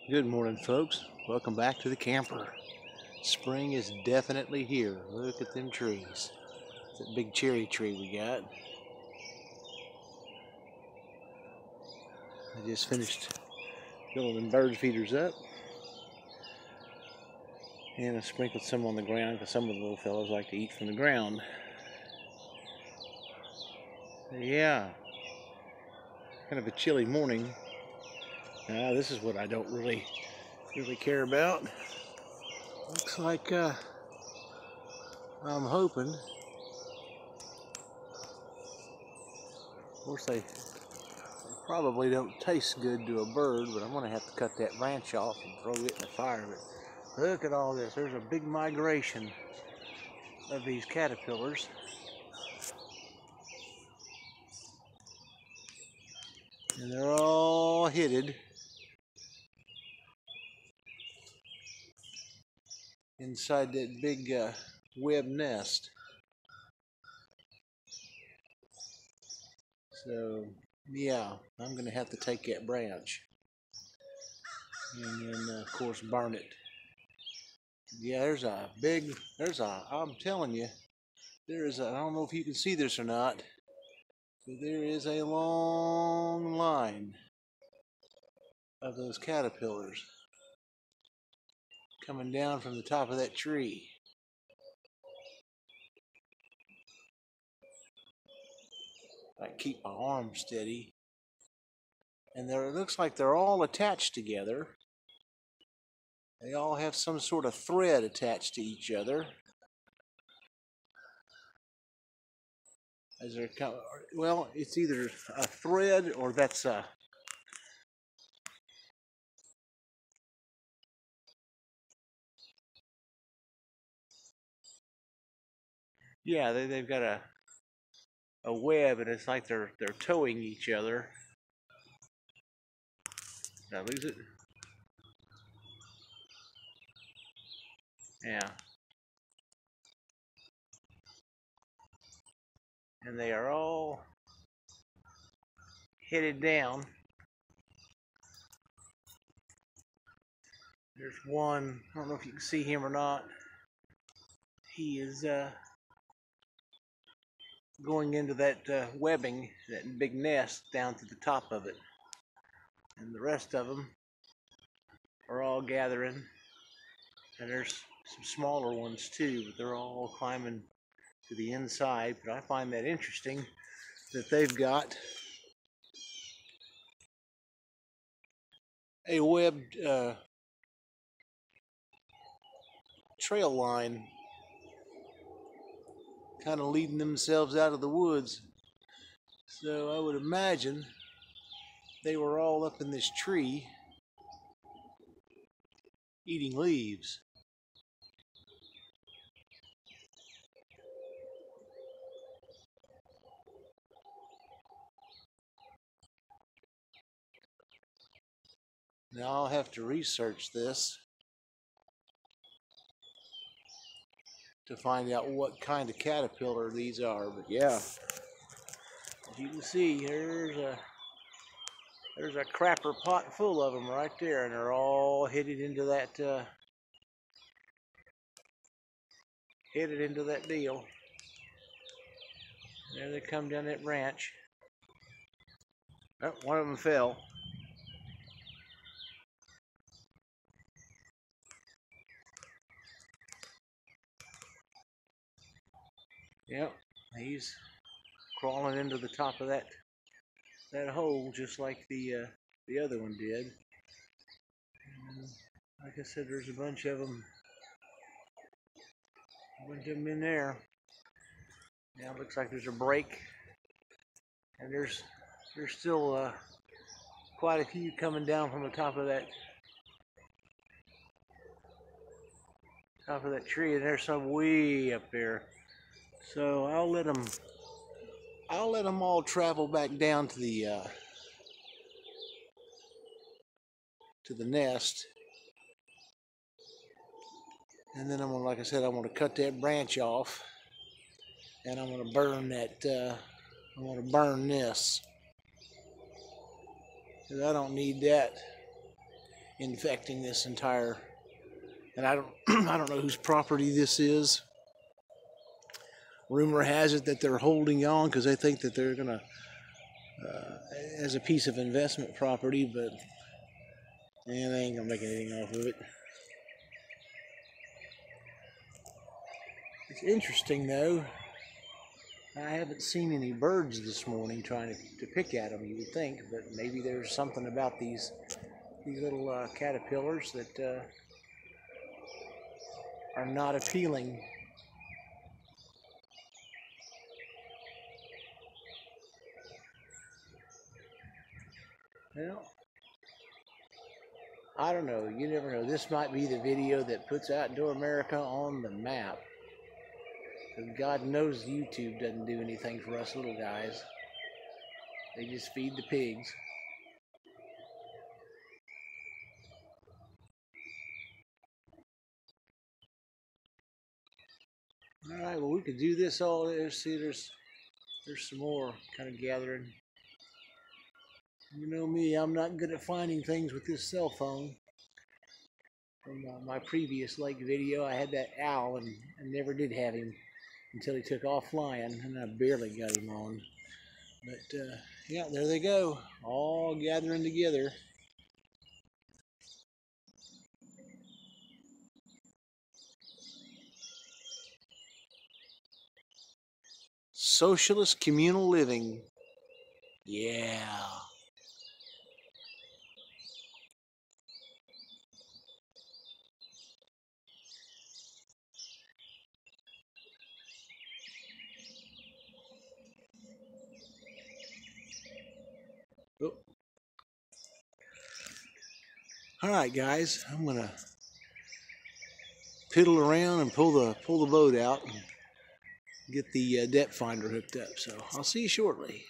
Good morning, folks. Welcome back to the camper. Spring is definitely here. Look at them trees. It's that big cherry tree we got. I just finished filling them bird feeders up. And I sprinkled some on the ground because some of the little fellows like to eat from the ground. Yeah, kind of a chilly morning. This is what I don't really care about. Looks like I'm hoping. Of course, they probably don't taste good to a bird, but I'm going to have to cut that branch off and throw it in the fire. But look at all this. There's a big migration of these caterpillars. And they're all headed inside that big web nest. So, yeah, I'm going to have to take that branch and then, of course, burn it. Yeah, I'm telling you, I don't know if you can see this or not, but there is a long line of those caterpillars coming down from the top of that tree. I keep my arm steady. And it looks like they're all attached together. They all have some sort of thread attached to each other. Well, it's either a thread or that's a... Yeah, they've got a web, and it's like they're towing each other. Did I lose it? Yeah. And they are all headed down. There's one, I don't know if you can see him or not. He is going into that webbing, that big nest down to the top of it. And the rest of them are all gathering. And there's some smaller ones too, but they're all climbing to the inside. But I find that interesting that they've got a webbed trail line kind of leading themselves out of the woods. So I would imagine they were all up in this tree eating leaves. Now I'll have to research this to find out what kind of caterpillar these are. But yeah, as you can see, there's a crapper pot full of them right there, and they're all headed into that deal. There they come down that branch. Oh, one of them fell. Yep, he's crawling into the top of that hole just like the other one did. And like I said, there's a bunch of them in there. Now it looks like there's a break, and there's still quite a few coming down from the top of that tree, and there's some way up there. So I'll let them all travel back down to the nest, and then like I said, I'm gonna cut that branch off, and I'm gonna burn that. I'm gonna burn this because I don't need that infecting this entire. And I don't I don't know whose property this is. Rumor has it that they're holding on because they think that they're gonna as a piece of investment property, but man, they ain't gonna make anything off of it. It's interesting though. I haven't seen any birds this morning trying to pick at them, you would think, but maybe there's something about these little caterpillars that are not appealing. Well, I don't know. You never know. This might be the video that puts Outdoor America on the map. God knows YouTube doesn't do anything for us little guys. They just feed the pigs. All right, well, we could do this all. See, there's some more kind of gathering. You know me, I'm not good at finding things with this cell phone. From my previous lake video, I had that owl and I never did have him until he took off flying, and I barely got him on. But yeah, there they go, all gathering together. Socialist communal living. Yeah. Oh. All right, guys, I'm gonna piddle around and pull the boat out and get the depth finder hooked up. So I'll see you shortly.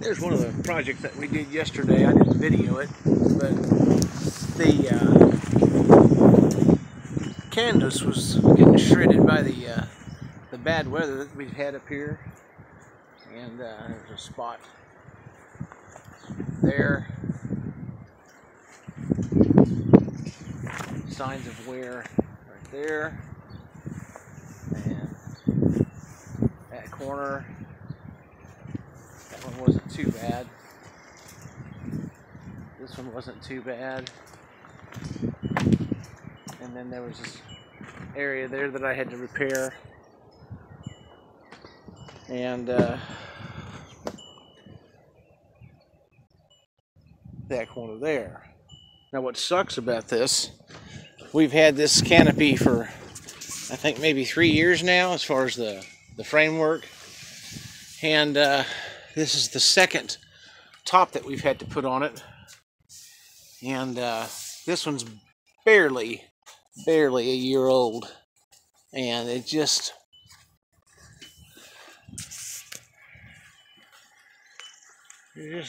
There's one of the projects that we did yesterday. I didn't video it, but the canvas was getting shredded by the bad weather that we've had up here, and there's a spot there, signs of wear right there, and that corner. That one wasn't too bad. This one wasn't too bad. And then there was this area there that I had to repair. And that corner there. Now what sucks about this, we've had this canopy for I think maybe 3 years now as far as the framework. And this is the second top that we've had to put on it, and this one's barely a year old, and it's just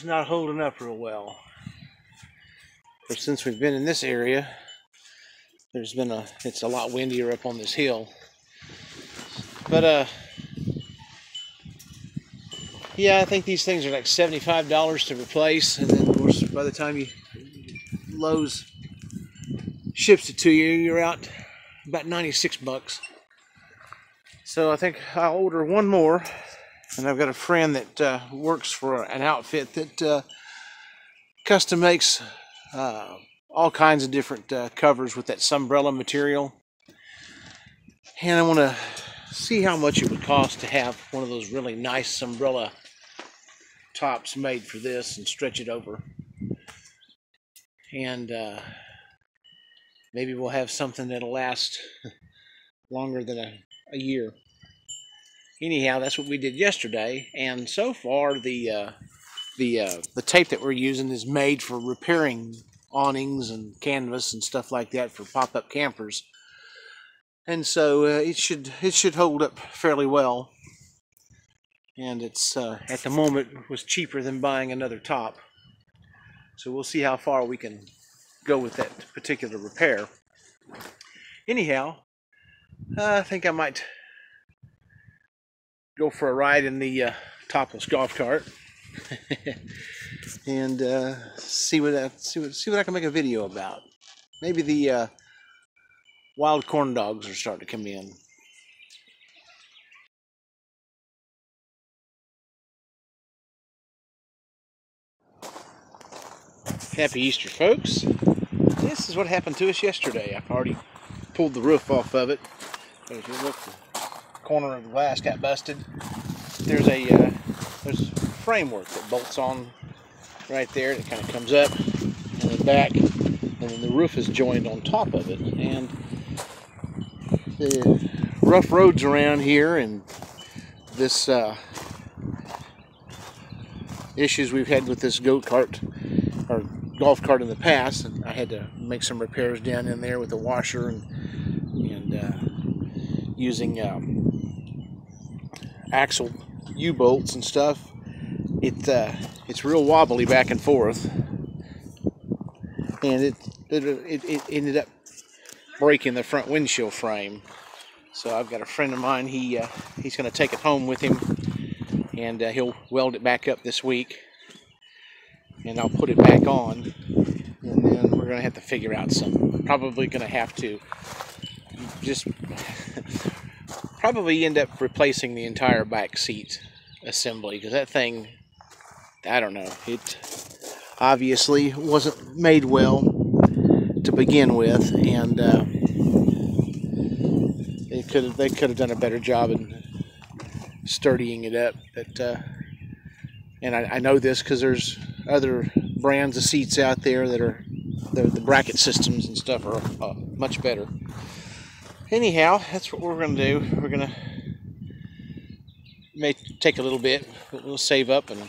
not holding up real well. But since we've been in this area, it's a lot windier up on this hill. But yeah, I think these things are like $75 to replace, and then of course by the time Lowe's ships it to you, you're out about 96 bucks. So I think I'll order one more, and I've got a friend that works for an outfit that custom makes all kinds of different covers with that Sunbrella material. And I want to see how much it would cost to have one of those really nice Sunbrella tops made for this and stretch it over. And maybe we'll have something that'll last longer than a year. Anyhow, that's what we did yesterday, and so far the tape that we're using is made for repairing awnings and canvas and stuff like that for pop-up campers, and so it should hold up fairly well. And it's at the moment was cheaper than buying another top, so we'll see how far we can go with that particular repair. Anyhow, I think I might go for a ride in the topless golf cart and see what I can make a video about. Maybe the wild corn dogs are starting to come in. Happy Easter, folks. This is what happened to us yesterday. I've already pulled the roof off of it. As you look, the corner of the glass got busted. There's a framework that bolts on right there. It kind of comes up and then back, and then the roof is joined on top of it. And the rough roads around here and this issues we've had with this goat cart or golf cart in the past, and I had to make some repairs down in there with the washer and using axle U-bolts and stuff. It's real wobbly back and forth, and it ended up breaking the front windshield frame. So I've got a friend of mine, he's going to take it home with him, and he'll weld it back up this week, and I'll put it back on, and then we're going to have to figure out something. Probably going to have to just probably end up replacing the entire back seat assembly, because that thing, I don't know, it obviously wasn't made well to begin with, and they could have done a better job in sturdying it up. But and I know this because there's other brands of seats out there that are the bracket systems and stuff are much better. Anyhow, that's what we're going to do. We're going to may take a little bit, but we'll save up and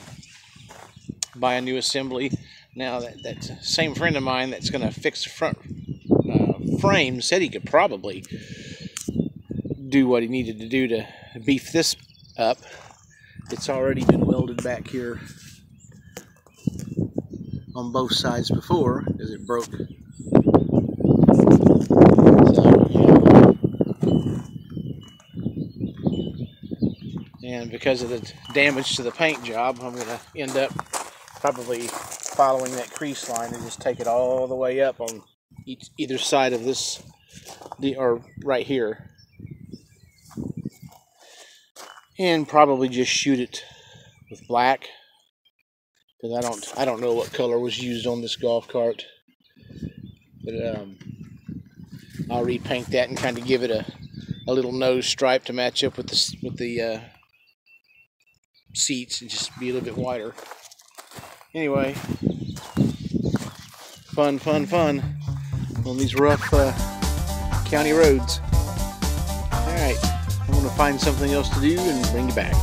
buy a new assembly. Now that same friend of mine that's going to fix the front frame said he could probably do what he needed to do to beef this up. It's already been welded back here on both sides before because it broke. So, yeah. And because of the damage to the paint job, I'm going to end up probably following that crease line and just take it all the way up on either side of this, or right here, and probably just shoot it with black, because I don't know what color was used on this golf cart, but I'll repaint that and kind of give it a little nose stripe to match up with the seats and just be a little bit wider. Anyway, fun on these rough county roads. Alright, I'm going to find something else to do and bring you back.